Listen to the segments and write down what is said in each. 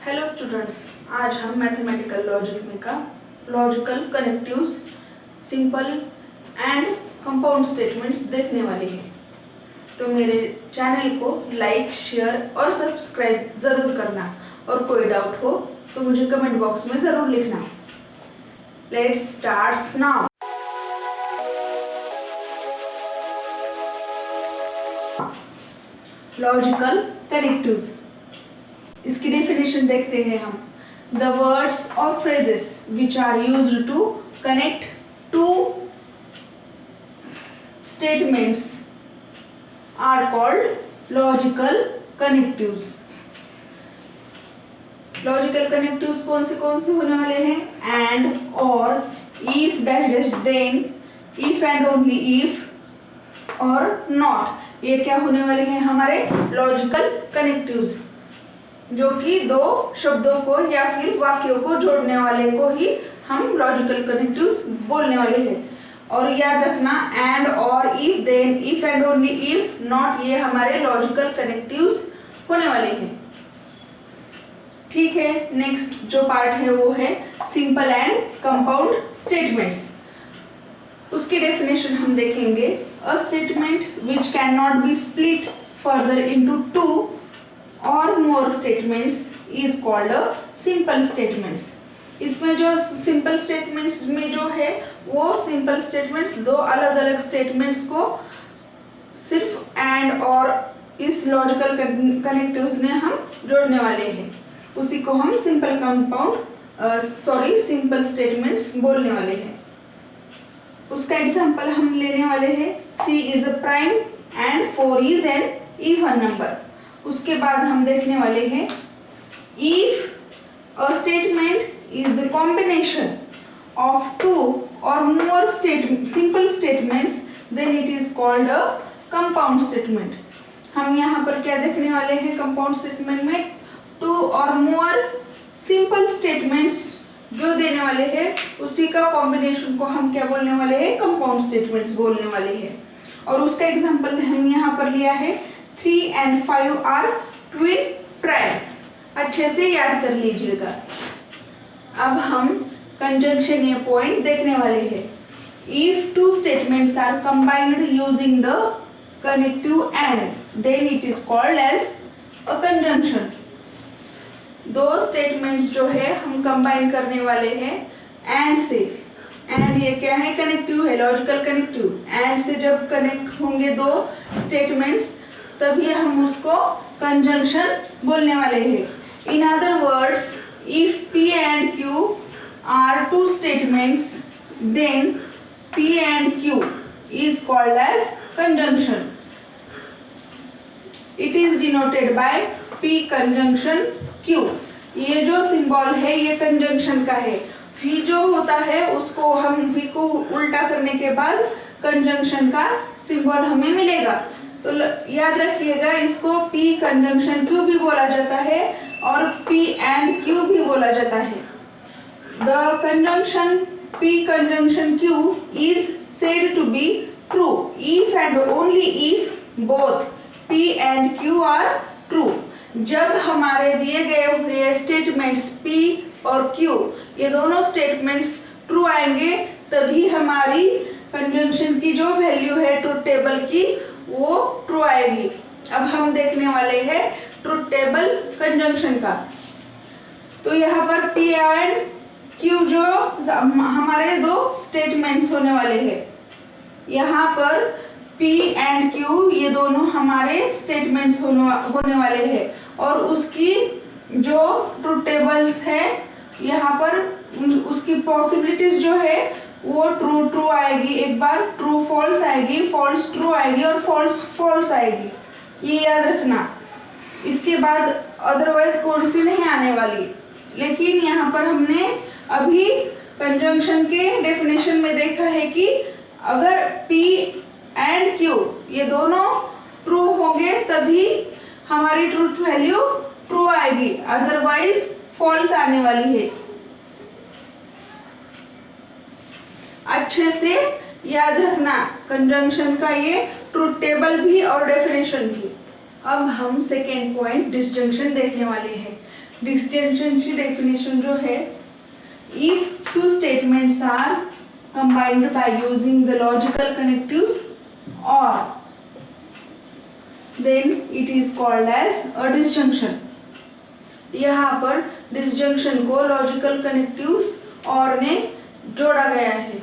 Hello students, आज हम mathematical logic में का logical connectives, simple and compound statements देखने वाले हैं। तो मेरे चैनल को लाइक, शेयर और सब्सक्राइब ज़रूर करना और कोई डाउट हो तो मुझे कमेंट बॉक्स में ज़रूर लिखना। Let's start now. Logical connectives, इसकी डेफिनेशन देखते हैं हम। द वर्ड्स और phrases which are used to connect two statements are called logical connectives. Logical connectives कौन से होने वाले हैं? एंड, और, if dash dash, then, if and only if और नॉट। ये क्या होने वाले हैं? हमारे लॉजिकल कनेक्टिव्स, जो कि दो शब्दों को या फिर वाक्यों को जोड़ने वाले को ही हम लॉजिकल कनेक्टिव्स बोलने वाले हैं। और याद रखना, एंड, और, if, then, if and only if, not, ये हमारे लॉजिकल कनेक्टिव्स होने वाले हैं। ठीक है, नेक्स्ट जो पार्ट है वो है सिंपल एंड कंपाउंड स्टेटमेंट्स। उसकी डेफिनेशन हम देखेंगे। A statement which can not be split further into two or more statements is called a simple statements. इसमें जो सिंपल स्टेटमेंट्स में जो है वो सिंपल स्टेटमेंट्स दो अलग अलग स्टेटमेंट्स को सिर्फ एंड और इस लॉजिकल कनेक्टिव्स में हम जोड़ने वाले हैं। उसी को हम सिंपल स्टेटमेंट्स बोलने वाले हैं। उसका एग्जांपल हम लेने वाले हैं 3 is a prime and 4 is an even number. उसके बाद हम देखने वाले हैं if a statement is the combination of two or more simple statements then it is called a compound statement. हम यहाँ पर क्या देखने वाले हैं? कंपाउंड स्टेटमेंट में to or more simple statements जो देने वाले हैं उसी का कॉम्बिनेशन को हम क्या बोलने वाले हैं? कंपाउंड स्टेटमेंट्स बोलने वाले हैं। और उसका एग्जांपल हम यहाँ पर लिया है 3 and 5 आर ट्विन प्राइम्स। अच्छे से याद कर लीजिएगा। अब हम कंजंक्शन या पॉइंट देखने वाले हैं। If two statements are combined using the connective and then it is called as a conjunction. दो स्टेटमेंट्स जो है हम कंबाइन करने वाले हैं एंड से। एंड ये क्या है? कनेक्टिव है, लॉजिकल कनेक्टिव। एंड से जब कनेक्ट होंगे दो स्टेटमेंट्स तभी हम उसको कंजंक्शन बोलने वाले हैं। इन other words, if P and Q are two statements, then P and Q is called as conjunction. It is denoted by P conjunction Q. ये जो सिंबल है ये कंजंक्शन का है। फी जो होता है उसको हम फी को उल्टा करने के बाद कंजंक्शन का सिंबल हमें मिलेगा। तो याद रखिएगा, इसको P कंजंक्शन Q भी बोला जाता है और P and Q भी बोला जाता है। The conjunction P conjunction Q is said to be true if and only if both P and Q are true. जब हमारे दिए गए हुए स्टेटमेंट्स P और Q ये दोनों स्टेटमेंट्स ट्रू आएंगे तभी हमारी कंजंक्शन की जो वैल्यू है ट्रुथ टेबल की वो ट्रू आएगी। अब हम देखने वाले हैं ट्रुथ टेबल कंजंक्शन का। तो यहाँ पर P एंड Q जो हमारे दो स्टेटमेंट्स होने वाले हैं, यहाँ पर P एंड Q ये दोनों हमारे स्टेटमेंट्स होने वाले हैं और उसकी जो ट्रुथ टेबल्स है यहाँ पर उसकी पॉसिबिलिटीज जो है वो ट्रू आएगी, एक बार ट्रू फॉल्स आएगी, फॉल्स ट्रू आएगी और फॉल्स फॉल्स आएगी। ये याद रखना। इसके बाद अदरवाइज कौन सी नहीं आने वाली। लेकिन यहाँ पर हमने अभी कंजंक्शन के डेफिनेशन में देखा है कि अगर P एंड Q ये दोनों ट्रू होंगे तभी हमारी ट्रूथ वैल्यू ट्रू आएगी, अदरवाइज फॉल्स आने वाली है। अच्छे से याद रखना कंजंक्शन का ये ट्रूथ टेबल भी और डेफिनेशन भी। अब हम सेकेंड पॉइंट डिसजंक्शन देखने वाले हैं। डिस्जंक्शन की डेफिनेशन जो है, if two statements are combined by using the logical connectives or then it is called as a disjunction. यहाँ पर डिस्जंक्शन को लॉजिकल कनेक्टिव्स और ने जोड़ा गया है।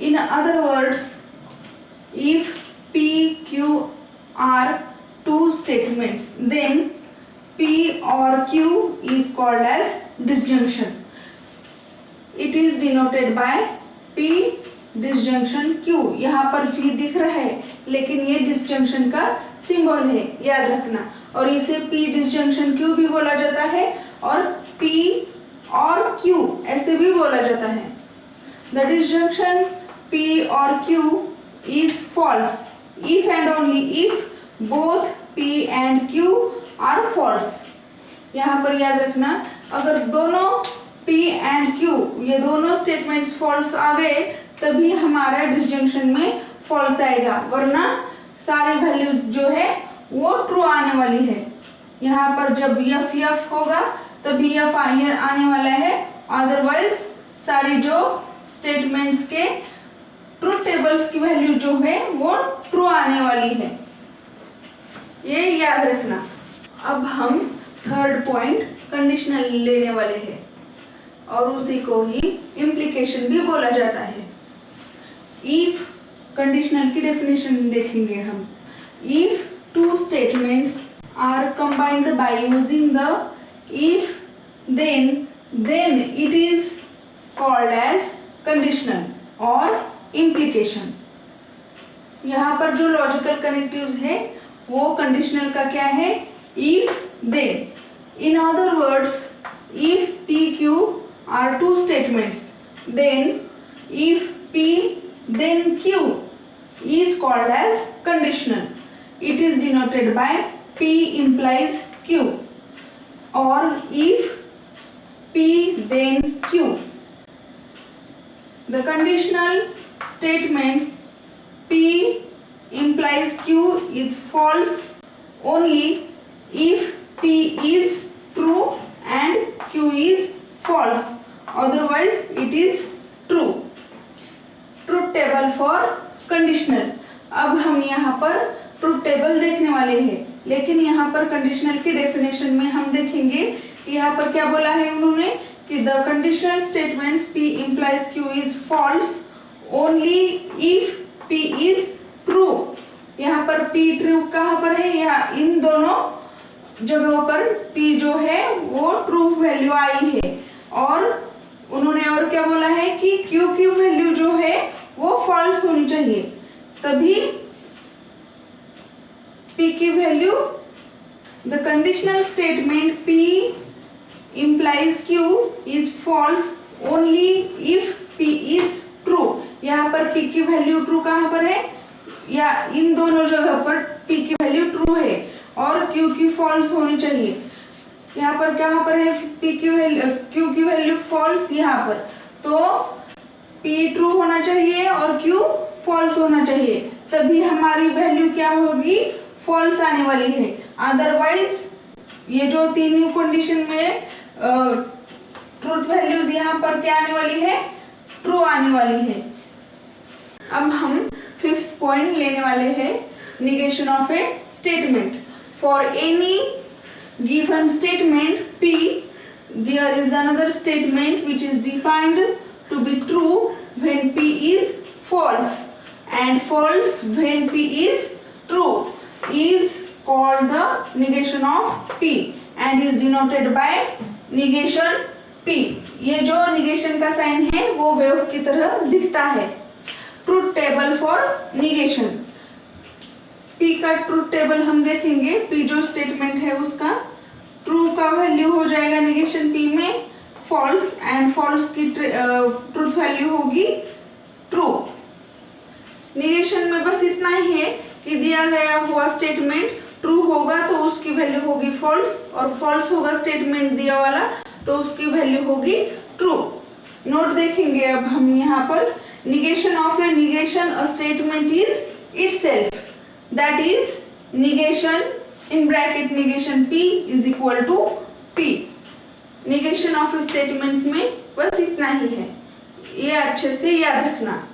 इन other words, if P, Q are two statements, then P or Q is called as disjunction. It is denoted by P disjunction Q। यहाँ पर V दिख रहा है लेकिन ये डिसजंक्शन का सिंबल है, याद रखना। और इसे P डिसजंक्शन Q भी बोला जाता है और P और Q ऐसे भी बोला जाता है। The disjunction P or Q is false if and only if both P and Q are false। यहाँ पर याद रखना, अगर दोनों P and Q ये दोनों स्टेटमेंट्स फॉल्स आ गए तभी हमारा डिसजंक्शन में फॉल्स आएगा, वरना सारी वैल्यूज जो है वो ट्रू आने वाली है। यहाँ पर जब F होगा तभी F आने वाला है, अदरवाइज सारी जो स्टेटमेंट्स के ट्रूथ टेबल्स की वैल्यू जो है वो ट्रू आने वाली है, ये याद रखना। अब हम थर्ड पॉइंट कंडीशनल लेने वाले हैं और उसी को ही इम्प्लीकेशन भी बोला जाता है। इफ कंडीशनल की डेफिनेशन देखेंगे हम। If two statements are combined by using the if then it is called as conditional और इम्प्लीकेशन। यहाँ पर जो लॉजिकल कनेक्टिव्स है वो कंडीशनल का क्या है, if then. In other words, if P Q are two statements, then if P then Q is called as conditional। It is denoted by P implies Q or if P then Q। The conditional statement P implies Q is false only if P is true and Q is false, otherwise it is true। Truth table for conditional. अब हम यहाँ पर truth table देखने वाले हैं, लेकिन यहाँ पर कंडीशनल की डेफिनेशन में हम देखेंगे कि यहाँ पर क्या बोला है उन्होंने कि the conditional statements P implies Q is false only if P is true। यहाँ पर P ट्रू कहाँ पर है, यहाँ इन दोनों जगहों पर P जो है वो ट्रू वैल्यू आई है, और उन्होंने और क्या बोला है कि Q की वैल्यू जो है वो फॉल्स होनी चाहिए, तभी P की value. The conditional statement P implies Q is false only if P is true। यहाँ पर P की वैल्यू ट्रू कहाँ पर है, या इन दोनों जगह पर P की वैल्यू ट्रू है और Q की फॉल्स होनी चाहिए। यहाँ पर कहाँ पर है P की वैल्यू, Q की वैल्यू फॉल्स यहाँ पर, तो P ट्रू होना चाहिए और Q फॉल्स होना चाहिए, तभी हमारी वैल्यू क्या होगी, फॉल्स आने वाली है। अदरवाइज ये जो तीनों कंडीशन में ट्रूथ वैल्यूज यहाँ पर क्या आने वाली है, ट्रू आने वाली है। अब हम फिफ्थ पॉइंट लेने वाले हैं, negation of A statement. For any given statement P, there is another statement which is defined to be true when P is false and false when P is true is called the negation of P and is denoted by negation P। ये जो negation का sign है वो wave की तरह दिखता है। Truth table for negation. P का ट्रूथ टेबल हम देखेंगे। P जो स्टेटमेंट है उसका ट्रू का वैल्यू हो जाएगा निगेशन P में फॉल्स, एंड फॉल्स की ट्रूथ वैल्यू होगी ट्रू। निगेशन में बस इतना ही है कि दिया गया हुआ स्टेटमेंट ट्रू होगा तो उसकी वैल्यू होगी फॉल्स, और फॉल्स होगा स्टेटमेंट दिया वाला तो उसकी वैल्यू होगी ट्रू। नोट देखेंगे अब हम यहाँ पर, negation of a negation a statement is itself, that is negation in bracket negation P is equal to P। Negation of statement में बस इतना ही है, ये अच्छे से याद रखना।